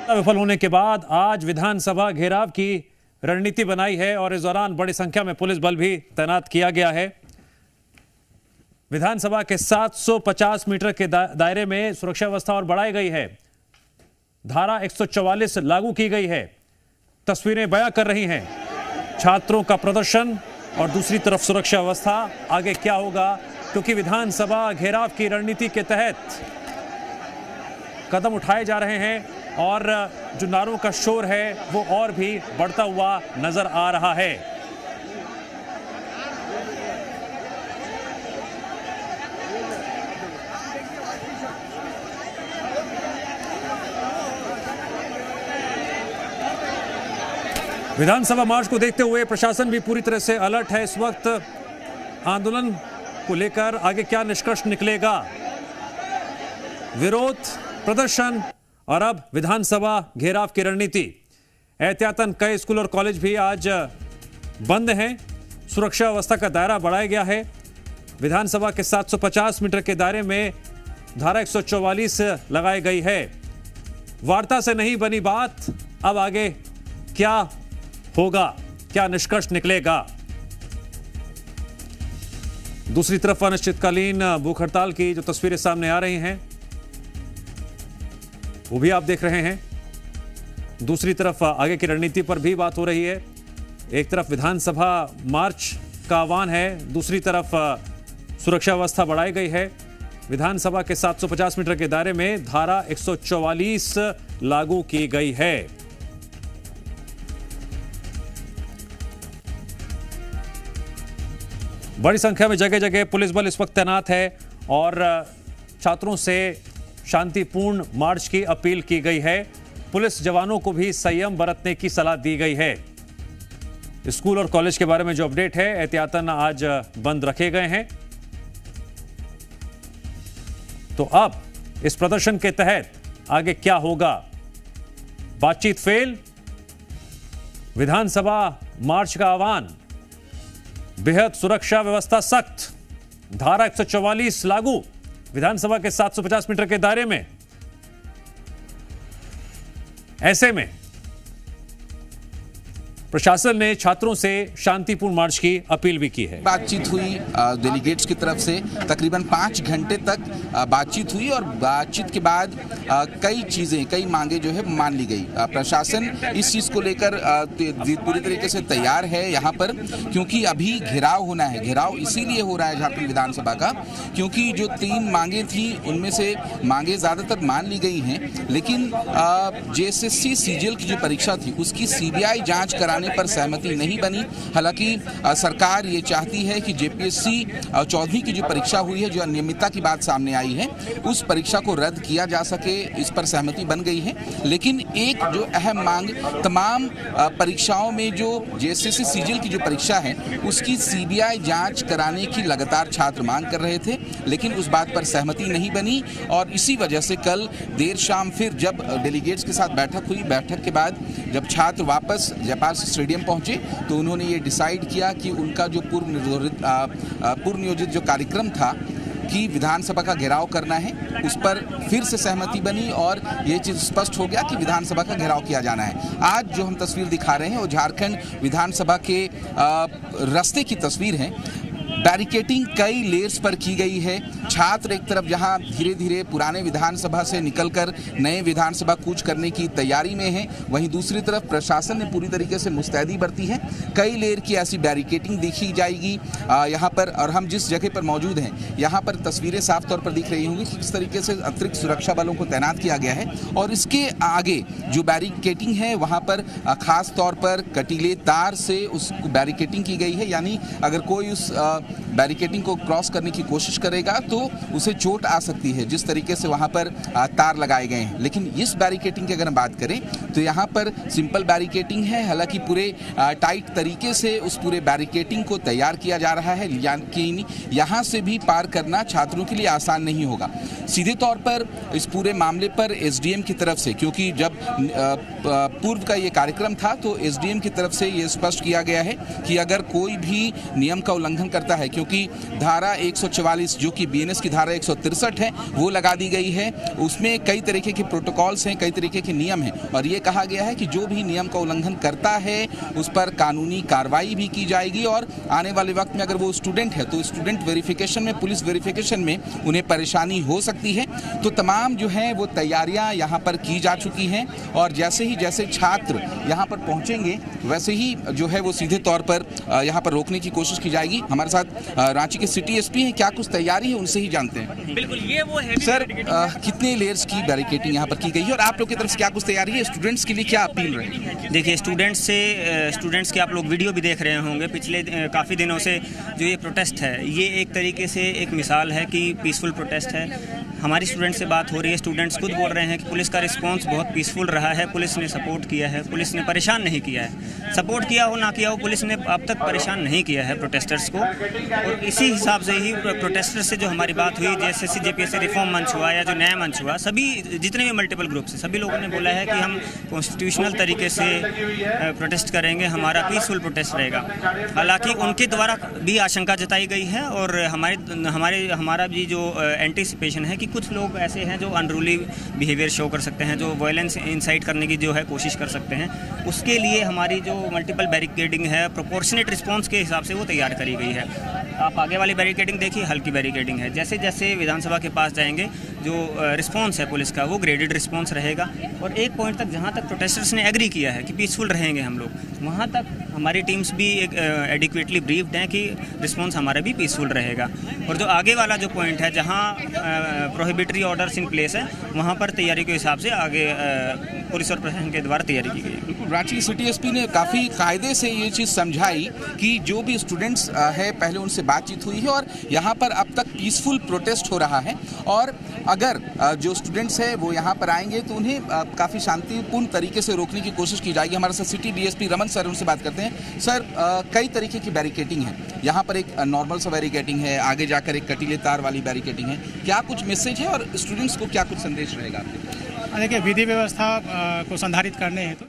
विफल होने के बाद आज विधानसभा घेराव की रणनीति बनाई है और इस दौरान बड़ी संख्या में पुलिस बल भी तैनात किया गया है। विधानसभा के 750 मीटर के दायरे में सुरक्षा व्यवस्था और बढ़ाई गई है। धारा 144 लागू की गई है। तस्वीरें बयां कर रही हैं छात्रों का प्रदर्शन और दूसरी तरफ सुरक्षा व्यवस्था। आगे क्या होगा, क्योंकि विधानसभा घेराव की रणनीति के तहत कदम उठाए जा रहे हैं और जो नारों का शोर है वो और भी बढ़ता हुआ नजर आ रहा है। विधानसभा मार्च को देखते हुए प्रशासन भी पूरी तरह से अलर्ट है। इस वक्त आंदोलन को लेकर आगे क्या निष्कर्ष निकलेगा, विरोध, प्रदर्शन और अब विधानसभा घेराव की रणनीति। एहतियातन कई स्कूल और कॉलेज भी आज बंद हैं। सुरक्षा व्यवस्था का दायरा बढ़ाया गया है। विधानसभा के 750 मीटर के दायरे में धारा 144 लगाई गई है। वार्ता से नहीं बनी बात, अब आगे क्या होगा, क्या निष्कर्ष निकलेगा। दूसरी तरफ अनिश्चितकालीन भूख हड़ताल की जो तस्वीरें सामने आ रही हैं वो भी आप देख रहे हैं। दूसरी तरफ आगे की रणनीति पर भी बात हो रही है। एक तरफ विधानसभा मार्च का आह्वान है, दूसरी तरफ सुरक्षा व्यवस्था बढ़ाई गई है। विधानसभा के 750 मीटर के दायरे में धारा 144 लागू की गई है। बड़ी संख्या में जगह जगह पुलिस बल इस वक्त तैनात है और छात्रों से शांतिपूर्ण मार्च की अपील की गई है। पुलिस जवानों को भी संयम बरतने की सलाह दी गई है। स्कूल और कॉलेज के बारे में जो अपडेट है, एहतियातन आज बंद रखे गए हैं। तो अब इस प्रदर्शन के तहत आगे क्या होगा, बातचीत फेल, विधानसभा मार्च का आह्वान, बेहद सुरक्षा व्यवस्था सख्त, धारा 144 लागू विधानसभा के 750 मीटर के दायरे में। ऐसे में प्रशासन ने छात्रों से शांतिपूर्ण मार्च की अपील भी की है। बातचीत हुई डेलीगेट्स की तरफ से, तकरीबन 5 घंटे तक बातचीत हुई और बातचीत के बाद कई चीज़ें, कई मांगे जो है मान ली गई। प्रशासन इस चीज़ को लेकर पूरी तरीके से तैयार है यहाँ पर, क्योंकि अभी घेराव होना है। घेराव इसीलिए हो रहा है झारखंड विधानसभा का क्योंकि जो 3 मांगे थी उनमें से मांगे ज़्यादातर मान ली गई हैं, लेकिन JSSC CGL की जो परीक्षा थी उसकी CBI जाँच कराने पर सहमति नहीं बनी। हालांकि सरकार ये चाहती है कि JPSC 14वीं की जो परीक्षा हुई है, जो अनियमितता की बात सामने आई है, उस परीक्षा को रद्द किया जा सके, इस पर सहमति बन गई है। लेकिन एक जो अहम मांग, तमाम परीक्षाओं में जो JSSC CGL की जो परीक्षा है उसकी CBI जांच कराने की लगातार छात्र मांग कर रहे थे, लेकिन उस बात पर सहमति नहीं बनी और इसी वजह से कल देर शाम फिर जब डेलीगेट्स के साथ बैठक हुई, बैठक के बाद जब छात्र वापस जयपाल स्टेडियम पहुंचे तो उन्होंने ये डिसाइड किया कि उनका जो पूर्व नियोजित जो कार्यक्रम था कि विधानसभा का घेराव करना है, उस पर फिर से सहमति बनी और ये चीज़ स्पष्ट हो गया कि विधानसभा का घेराव किया जाना है। आज जो हम तस्वीर दिखा रहे हैं वो झारखंड विधानसभा के रास्ते की तस्वीर है। बैरिकेटिंग कई लेयर्स पर की गई है। छात्र एक तरफ जहां धीरे धीरे पुराने विधानसभा से निकलकर नए विधानसभा कूच करने की तैयारी में है, वहीं दूसरी तरफ प्रशासन ने पूरी तरीके से मुस्तैदी बरती है। कई लेयर की ऐसी बैरिकेटिंग देखी जाएगी यहाँ पर, और हम जिस जगह पर मौजूद हैं यहाँ पर तस्वीरें साफ तौर पर दिख रही होंगी कि किस तरीके से अतिरिक्त सुरक्षा बलों को तैनात किया गया है। और इसके आगे जो बैरिकेटिंग है वहाँ पर खास तौर पर कटीले तार से उस बैरिकेटिंग की गई है, यानी अगर कोई उस बैरिकेटिंग को क्रॉस करने की कोशिश करेगा तो उसे चोट आ सकती है, जिस तरीके से वहां पर तार लगाए गए हैं। लेकिन इस बैरिकेटिंग की अगर हम बात करें तो यहां पर सिंपल बैरिकेटिंग है। हालांकि पूरे टाइट तरीके से उस पूरे बैरिकेटिंग को तैयार किया जा रहा है, यानी यहां से भी पार करना छात्रों के लिए आसान नहीं होगा। सीधे तौर पर इस पूरे मामले पर SDM की तरफ से, क्योंकि जब पूर्व का ये कार्यक्रम था तो SDM की तरफ से ये स्पष्ट किया गया है कि अगर कोई भी नियम का उल्लंघन करता करता है, क्योंकि धारा 144 जो कि बीएनएस की धारा 163 है वो लगा दी गई है। उसमें कई तरीके के प्रोटोकॉल्स हैं, कई तरीके के नियम हैं और ये कहा गया है कि जो भी नियम का उल्लंघन करता है उस पर कानूनी कार्रवाई भी की जाएगी और आने वाले वक्त में अगर वो स्टूडेंट है तो स्टूडेंट वेरिफिकेशन में, पुलिस वेरिफिकेशन में उन्हें परेशानी हो सकती है। तो तमाम जो है वो तैयारियां यहाँ पर की जा चुकी हैं और जैसे छात्र यहाँ पर पहुँचेंगे वैसे ही जो है वो सीधे तौर पर यहाँ पर रोकने की कोशिश की जाएगी। हमारे साथ रांची के सिटी एसपी हैं, क्या कुछ तैयारी है उनसे ही जानते हैं। बिल्कुल, ये वो है सर, कितने लेयर्स की बैरिकेडिंग यहाँ पर की गई है और आप लोग की तरफ से क्या कुछ तैयारी है, स्टूडेंट्स के लिए क्या अपील रही? देखिए, स्टूडेंट्स के आप लोग वीडियो भी देख रहे होंगे। पिछले काफ़ी दिनों से जो ये प्रोटेस्ट है ये एक तरीके से एक मिसाल है कि पीसफुल प्रोटेस्ट है। हमारी स्टूडेंट से बात हो रही है, स्टूडेंट्स खुद बोल रहे हैं कि पुलिस का रिस्पांस बहुत पीसफुल रहा है, पुलिस ने सपोर्ट किया है, पुलिस ने परेशान नहीं किया है। सपोर्ट किया हो ना किया हो, पुलिस ने अब तक परेशान नहीं किया है प्रोटेस्टर्स को। और इसी हिसाब से ही प्रोटेस्टर्स से जो हमारी बात हुई, जैसे CJPSC रिफॉर्म मंच हुआ या जो नया मंच हुआ, सभी जितने भी मल्टीपल ग्रुप्स हैं सभी लोगों ने बोला है कि हम कॉन्स्टिट्यूशनल तरीके से प्रोटेस्ट करेंगे, हमारा पीसफुल प्रोटेस्ट रहेगा। हालांकि उनके द्वारा भी आशंका जताई गई है और हमारा भी जो एंटीसिपेशन है कि कुछ लोग ऐसे हैं जो अनरूली बिहेवियर शो कर सकते हैं, जो वायलेंस इंसाइट करने की जो है कोशिश कर सकते हैं। उसके लिए हमारी जो मल्टीपल बैरिकेडिंग है प्रोपोर्शनेट रिस्पांस के हिसाब से वो तैयार करी गई है। आप आगे वाली बैरिकेडिंग देखिए, हल्की बैरिकेडिंग है। जैसे जैसे विधानसभा के पास जाएंगे जो रिस्पांस है पुलिस का वो ग्रेडेड रिस्पांस रहेगा और एक पॉइंट तक जहाँ तक प्रोटेस्टर्स ने एग्री किया है कि पीसफुल रहेंगे हम लोग, वहाँ तक हमारी टीम्स भी एक एडिक्वेटली ब्रीफ्ड हैं कि रिस्पांस हमारा भी पीसफुल रहेगा। और जो आगे वाला जो पॉइंट है जहाँ प्रोहिबिटरी ऑर्डर्स इन प्लेस है वहाँ पर तैयारी के हिसाब से आगे पुलिस और प्रशासन के द्वारा तैयारी की गई। बिल्कुल, रांची सिटी एसपी ने काफ़ी कायदे से ये चीज़ समझाई कि जो भी स्टूडेंट्स है पहले उनसे बातचीत हुई है और यहाँ पर अब तक पीसफुल प्रोटेस्ट हो रहा है और अगर जो स्टूडेंट्स है वो यहाँ पर आएंगे तो उन्हें काफ़ी शांतिपूर्ण तरीके से रोकने की कोशिश की जाएगी। हमारे साथ सिटी डीएसपी रमन सर, उनसे बात करते हैं। सर, कई तरीके की बैरिकेडिंग है, यहाँ पर एक नॉर्मल सा बैरिकेडिंग है, आगे जाकर एक कटीले तार वाली बैरिकेडिंग है, क्या कुछ मैसेज है और स्टूडेंट्स को क्या कुछ संदेश रहेगा आपके? देखिए, विधि व्यवस्था को संधारित करने हेतु